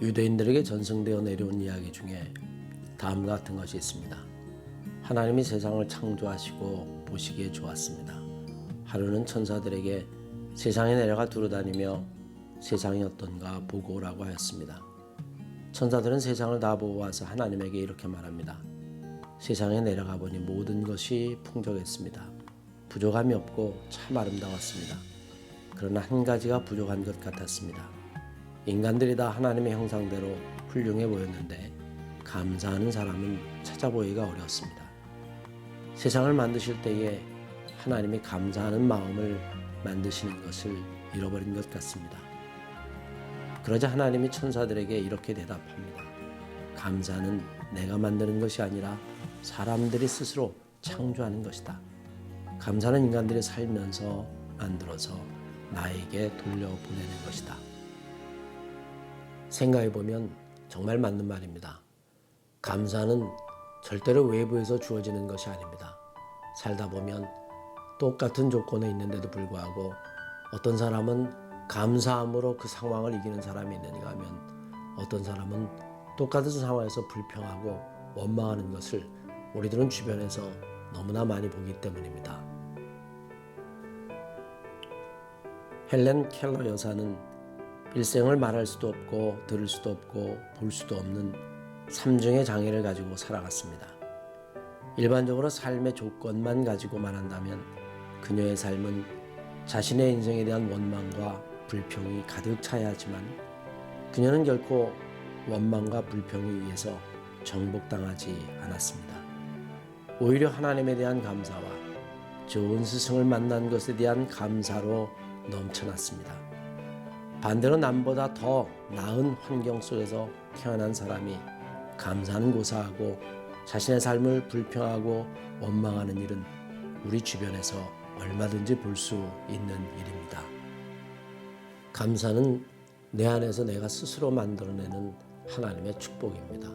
유대인들에게 전승되어 내려온 이야기 중에 다음과 같은 것이 있습니다. 하나님이 세상을 창조하시고 보시기에 좋았습니다. 하루는 천사들에게 세상에 내려가 두루다니며 세상이 어떤가 보고 오라고 하였습니다. 천사들은 세상을 다 보고 와서 하나님에게 이렇게 말합니다. 세상에 내려가 보니 모든 것이 풍족했습니다. 부족함이 없고 참 아름다웠습니다. 그러나 한 가지가 부족한 것 같았습니다. 인간들이 다 하나님의 형상대로 훌륭해 보였는데 감사하는 사람은 찾아보기가 어려웠습니다. 세상을 만드실 때에 하나님이 감사하는 마음을 만드시는 것을 잃어버린 것 같습니다. 그러자 하나님이 천사들에게 이렇게 대답합니다. 감사는 내가 만드는 것이 아니라 사람들이 스스로 창조하는 것이다. 감사는 인간들이 살면서 만들어서 나에게 돌려보내는 것이다. 생각해보면 정말 맞는 말입니다. 감사는 절대로 외부에서 주어지는 것이 아닙니다. 살다 보면 똑같은 조건에 있는데도 불구하고 어떤 사람은 감사함으로 그 상황을 이기는 사람이 있는가 하면 어떤 사람은 똑같은 상황에서 불평하고 원망하는 것을 우리들은 주변에서 너무나 많이 보기 때문입니다. 헬렌 켈러 여사는 일생을 말할 수도 없고 들을 수도 없고 볼 수도 없는 3중의 장애를 가지고 살아갔습니다. 일반적으로 삶의 조건만 가지고 말한다면 그녀의 삶은 자신의 인생에 대한 원망과 불평이 가득 차야 하지만 그녀는 결코 원망과 불평에 의해서 정복당하지 않았습니다. 오히려 하나님에 대한 감사와 좋은 스승을 만난 것에 대한 감사로 넘쳐났습니다. 반대로 남보다 더 나은 환경 속에서 태어난 사람이 감사는 고사하고 자신의 삶을 불평하고 원망하는 일은 우리 주변에서 얼마든지 볼 수 있는 일입니다. 감사는 내 안에서 내가 스스로 만들어내는 하나님의 축복입니다.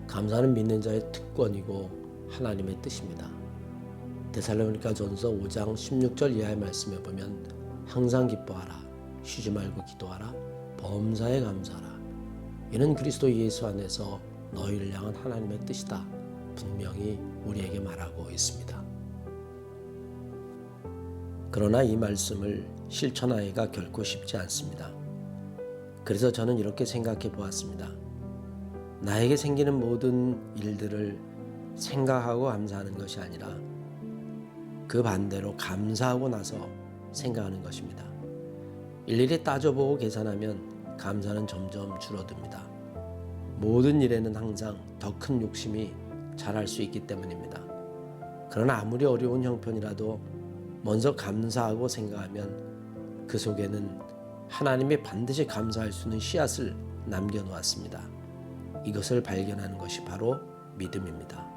감사는 믿는 자의 특권이고 하나님의 뜻입니다. 데살로니가전서 5장 16절 이하의 말씀에 보면 항상 기뻐하라, 쉬지 말고 기도하라, 범사에 감사하라. 이는 그리스도 예수 안에서 너희를 향한 하나님의 뜻이다. 분명히 우리에게 말하고 있습니다. 그러나 이 말씀을 실천하기가 결코 쉽지 않습니다. 그래서 저는 이렇게 생각해 보았습니다. 나에게 생기는 모든 일들을 생각하고 감사하는 것이 아니라 그 반대로 감사하고 나서 생각하는 것입니다. 일일이 따져보고 계산하면 감사는 점점 줄어듭니다. 모든 일에는 항상 더 큰 욕심이 자랄 수 있기 때문입니다. 그러나 아무리 어려운 형편이라도 먼저 감사하고 생각하면 그 속에는 하나님이 반드시 감사할 수 있는 씨앗을 남겨놓았습니다. 이것을 발견하는 것이 바로 믿음입니다.